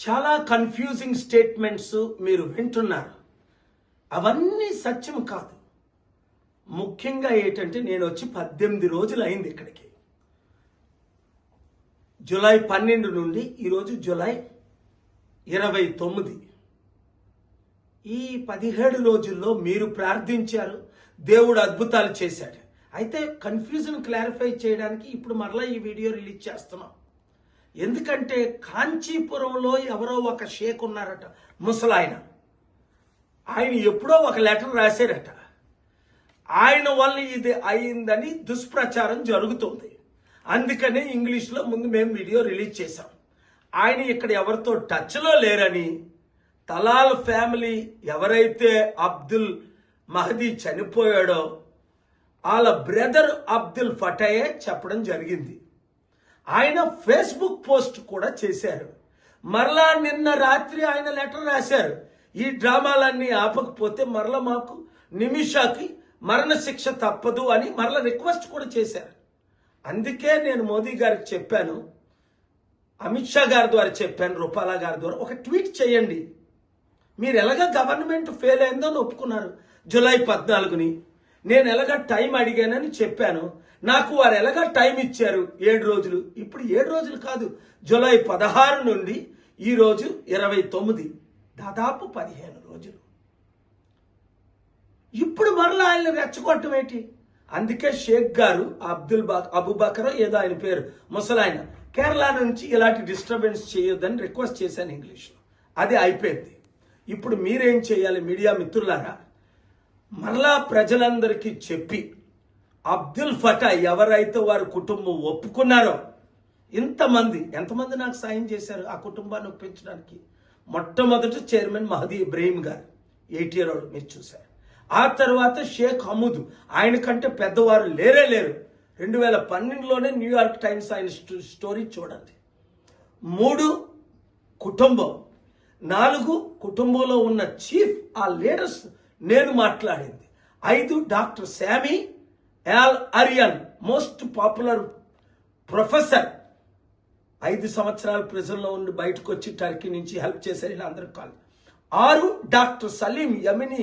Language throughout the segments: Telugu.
చాలా కన్ఫ్యూజింగ్ స్టేట్మెంట్స్ మీరు వింటున్నారు. అవన్నీ సత్యం కాదు. ముఖ్యంగా ఏంటంటే నేను వచ్చి 18 రోజులు అయింది ఇక్కడికి. జూలై 12 నుండి ఈరోజు జూలై 29. ఈ 17 రోజుల్లో మీరు ప్రార్థించారు, దేవుడు అద్భుతాలు చేశాడు. అయితే కన్ఫ్యూజన్ క్లారిఫై చేయడానికి ఇప్పుడు మరలా ఈ వీడియో రిలీజ్ చేస్తున్నాం. ఎందుకంటే కాంచీపురంలో ఎవరో ఒక షేక్ ఉన్నారట, ముసలాయన. ఆయన ఎప్పుడో ఒక లెటర్ రాశారట. ఆయన వల్ల ఇది అయిందని దుష్ప్రచారం జరుగుతుంది. అందుకనే ఇంగ్లీష్లో ముందు మేము వీడియో రిలీజ్ చేశాం. ఆయన ఇక్కడ ఎవరితో టచ్లో లేరని, తలాల్ ఫ్యామిలీ ఎవరైతే అబ్దుల్ మహదీ చనిపోయాడో వాళ్ళ బ్రదర్ అబ్దుల్ ఫటాయే చెప్పడం జరిగింది. ఆయన ఫేస్బుక్ పోస్ట్ కూడా చేశారు. మరలా నిన్న రాత్రి ఆయన లెటర్ రాశారు, ఈ డ్రామాలన్నీ ఆపకపోతే మరలా మాకు నిమిషాకి మరణశిక్ష తప్పదు అని మరలా రిక్వెస్ట్ కూడా చేశారు. అందుకే నేను మోదీ గారికి చెప్పాను, అమిత్ షా గారి ద్వారా చెప్పాను, రూపాలా గారి ద్వారా ఒక ట్వీట్ చేయండి. మీరు ఎలాగ గవర్నమెంట్ ఫెయిల్ అయిందో ఒప్పుకున్నారు. జూలై 14ని నేను ఎలాగ టైం అడిగానని చెప్పాను. నాకు వారు ఎలాగ టైం ఇచ్చారు 7 రోజులు. ఇప్పుడు 7 రోజులు కాదు, జూలై 16 నుండి ఈరోజు 29, దాదాపు 15 రోజులు. ఇప్పుడు మరలా ఆయన రెచ్చగొట్టం ఏంటి? అందుకే షేక్ గారు అబుబకర్ ఏదో ఆయన పేరు, ముసలాయన, కేరళ నుంచి ఇలాంటి డిస్టర్బెన్స్ చేయొద్దని రిక్వెస్ట్ చేశాను ఇంగ్లీష్లో. అది అయిపోయింది. ఇప్పుడు మీరేం చేయాలి మీడియా మిత్రులారా? మరలా ప్రజలందరికీ చెప్పి అబ్దుల్ ఫటా ఎవరైతే వారి కుటుంబం ఒప్పుకున్నారో, ఎంతమంది నాకు సాయం చేశారు ఆ కుటుంబాన్ని ఒప్పించడానికి. మొట్టమొదటి చైర్మన్ మహదీ ఇబ్రాహీం గారు, 80 year old, మీరు చూశారు. ఆ తర్వాత షేక్ హమూద్, ఆయన కంటే పెద్దవారు లేరు. 2012లోనే న్యూయార్క్ టైమ్స్ ఆయన స్టోరీ చూడండి. 3 కుటుంబం, 4 కుటుంబంలో ఉన్న చీఫ్ ఆ లీడర్స్ నేను మాట్లాడింది. 5 doctor Sami El Arian, most popular professor, 5 సంవత్సరాల ప్రిజన్లో ఉండి బయటకు వచ్చి టర్కీ నుంచి హెల్ప్ చేశారు ఇలా అందరూ కాదు. 6 డాక్టర్ సలీం యమిని,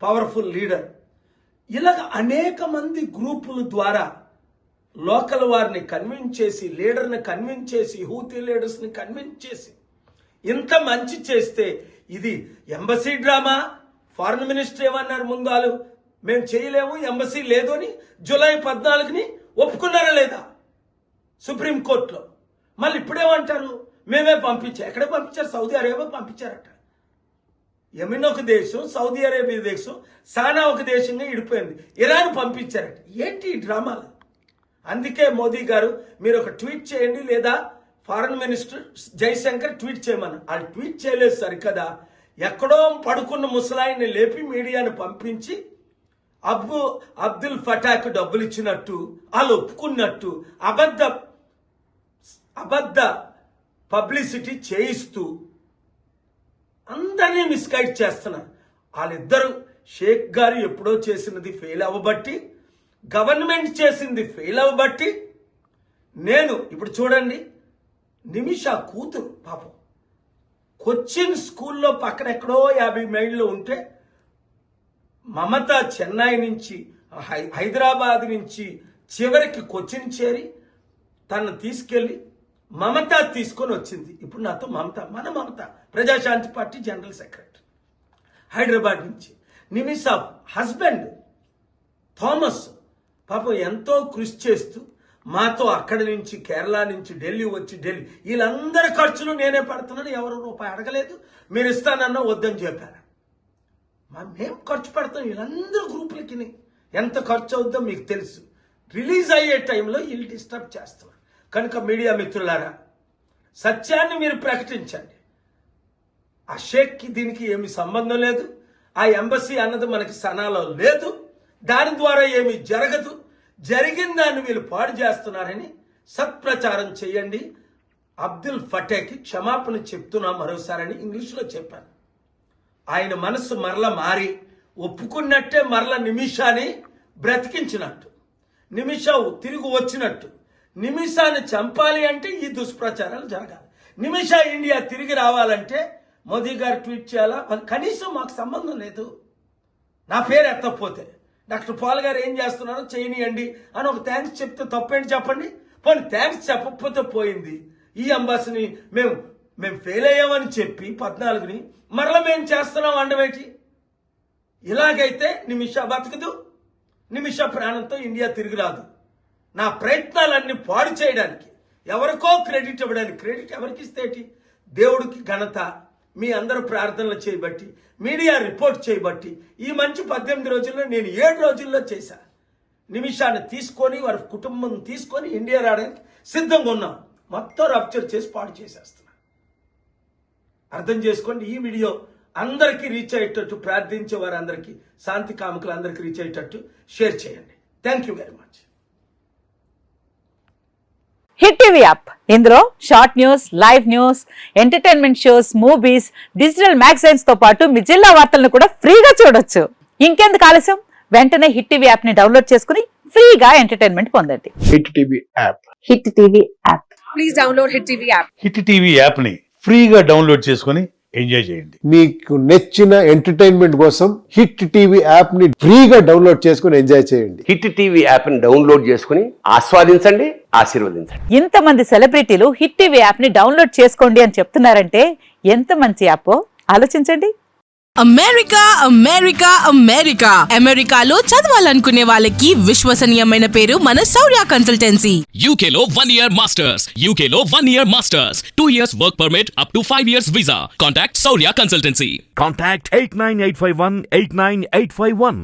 పవర్ఫుల్ లీడర్. ఇలాగ అనేక మంది గ్రూపుల ద్వారా లోకల్ వారిని కన్విన్స్ చేసి, లీడర్ని కన్విన్స్ చేసి, హూతీ లీడర్స్ని కన్విన్స్ చేసి ఇంత మంచి చేస్తే ఇది ఎంబసీ డ్రామా. ఫారెన్ మినిస్టర్ ఏమన్నారు ముందాలు, మేము చేయలేము, ఎంబసీ లేదు అని జూలై 14ని ఒప్పుకున్నారా లేదా సుప్రీంకోర్టులో? మళ్ళీ ఇప్పుడేమంటారు, మేమే పంపించాం. ఎక్కడే పంపించారు? Saudi Arabia పంపించారట. యెమెన్ ఒక దేశం, సౌదీ అరేబియా దేశం, సానా ఒక దేశంగా ఇడిపోయింది. ఇరాన్ పంపించారట. ఏంటి ఈ డ్రామాలు? అందుకే మోదీ గారు మీరు ఒక ట్వీట్ చేయండి, లేదా ఫారెన్ మినిస్టర్ జైశంకర్ ట్వీట్ చేయమని. వాళ్ళు ట్వీట్ చేయలేదు సరికదా, ఎక్కడో పడుకున్న ముసలాయిని లేపి మీడియాను పంపించి అబ్దుల్ ఫటాకు డబ్బులు ఇచ్చినట్టు, వాళ్ళు ఒప్పుకున్నట్టు అబద్ధ పబ్లిసిటీ చేయిస్తూ అందరినీ మిస్గైడ్ చేస్తున్నారు. వాళ్ళిద్దరు, షేక్ గారు ఎప్పుడో చేసినది ఫెయిల్ అవ్వబట్టి, గవర్నమెంట్ చేసింది ఫెయిల్ అవ్వబట్టి, నేను ఇప్పుడు చూడండి, నిమిషా కూతురు పాపం కొచ్చిన్ స్కూల్లో పక్కన ఎక్కడో 50 మైళ్ళు ఉంటే, మమత చెన్నై నుంచి హైదరాబాద్ నుంచి చివరికి కొచ్చిన్ చేరి తను తీసుకెళ్ళి మమత తీసుకొని వచ్చింది. ఇప్పుడు నాతో మన Mamata Praja Shanti party general secretary Hyderabad నుంచి. నిమిషా హస్బెండ్ థామస్ పాపం ఎంతో కృషి చేస్తూ మాతో అక్కడి నుంచి కేరళ నుంచి ఢిల్లీ వచ్చి, వీళ్ళందరి ఖర్చులు నేనే పడుతున్నాను, ఎవరు రూపాయి అడగలేదు. మీరు ఇస్తానన్నా వద్దని చెప్పారు. మేము ఖర్చు పెడతాం. వీళ్ళందరూ గ్రూపులకి ఎంత ఖర్చు అవుద్దో మీకు తెలుసు. రిలీజ్ అయ్యే టైంలో వీళ్ళు డిస్టర్బ్ చేస్తున్నారు. కనుక మీడియా మిత్రులారా, సత్యాన్ని మీరు ప్రకటించండి. ఆ షేక్కి దీనికి ఏమి సంబంధం లేదు. ఆ ఎంబసీ అన్నది మనకి సనాలో లేదు. దాని ద్వారా ఏమీ జరగదు. జరిగిన దాన్ని వీళ్ళు పాడు చేస్తున్నారని సత్ప్రచారం చేయండి. అబ్దుల్ ఫటాకి క్షమాపణ చెప్తున్నా మరోసారని ఇంగ్లీష్లో చెప్పాను. ఆయన మనసు మరల మారి ఒప్పుకున్నట్టే మరల నిమిషాన్ని బ్రతికించినట్టు, నిమిషం తిరిగి వచ్చినట్టు, నిమిషాన్ని చంపాలి అంటే ఈ దుష్ప్రచారాలు జరగాలి. నిమిష ఇండియా తిరిగి రావాలంటే మోదీ గారు ట్వీట్ చేయాలా, కనీసం మాకు సంబంధం లేదు. నా పేరు ఎత్తకపోతే డాక్టర్ పాల్ గారు ఏం చేస్తున్నారో చేయనియండి అని ఒక థ్యాంక్స్ చెప్తే తప్పేంటి చెప్పండి. పోనీ థ్యాంక్స్ చెప్పకపోతే పోయింది. ఈ అంబాసిని మేము ఫెయిల్ అయ్యామని చెప్పి 14ని మరలా మేము చేస్తున్నాం అండవేటి. ఇలాగైతే నిమిష బతకదు, నిమిష ప్రాణంతో ఇండియా తిరిగి రాదు. నా ప్రయత్నాలన్నీ పాడు చేయడానికి, ఎవరికో క్రెడిట్ ఇవ్వడానికి, క్రెడిట్ ఎవరికి ఇస్తేటి? దేవుడికి ఘనత మీ అందరూ ప్రార్థనలు చేయబట్టి, మీడియా రిపోర్ట్ చేయబట్టి ఈ మంచి 18 రోజుల్లో నేను 7 రోజుల్లో చేశా. నిమిషాన్ని తీసుకొని వారి కుటుంబం తీసుకొని ఇండియా రావడానికి సిద్ధంగా ఉన్నాం. మొత్తం రప్చర్ చేసి పాడు చేసేస్తున్నా. అర్థం చేసుకోండి. ఈ వీడియో అందరికీ రీచ్ అయ్యేటట్టు, ప్రార్థించే వారందరికీ, శాంతి కాముకులందరికీ రీచ్ అయ్యేటట్టు షేర్ చేయండి. Thank you very much. Hit TV app, ఇందులో short news, live news, entertainment shows, movies, digital magazines తో పాటు మీ జిల్లా వార్తలను కూడా ఫ్రీగా చూడొచ్చు. ఇంకెందుకు ఆలస్యం, వెంటనే హిట్ టీవీ యాప్ ని డౌన్లోడ్ చేసుకుని ఫ్రీగా ఎంటర్టైన్మెంట్ పొందండి. Hit TV app. Hit TV app. Please download hit TV app. Hit TV app ని ఫ్రీగా డౌన్లోడ్ చేసుకొని ఎంజాయ్ చేయండి. మీకు నచ్చిన ఎంటర్టైన్మెంట్ కోసం హిట్ టీవీ యాప్ ని ఫ్రీగా డౌన్లోడ్ చేసుకుని ఎంజాయ్ చేయండి. హిట్ టీవీ యాప్ ని డౌన్లోడ్ చేసుకుని ఆస్వాదించండి, ఆశీర్వదించండి. ఇంతమంది సెలబ్రిటీలు హిట్ టీవీ యాప్ ని డౌన్లోడ్ చేసుకోండి అని చెప్తున్నారంటే ఎంత మంచి యాప్ ఆలోచించండి. అమెరికా అమెరికా అమెరికా అమెరికాలో చదవాలనుకునే వాళ్ళకి విశ్వసనీయమైన పేరు మన శౌర్య కన్సల్టెన్సీ. UK లో 1 year masters. UK లో 1 year masters. 2 years work permit up to 5 years visa. Contact Saurya Consultancy. Contact 89851 89851.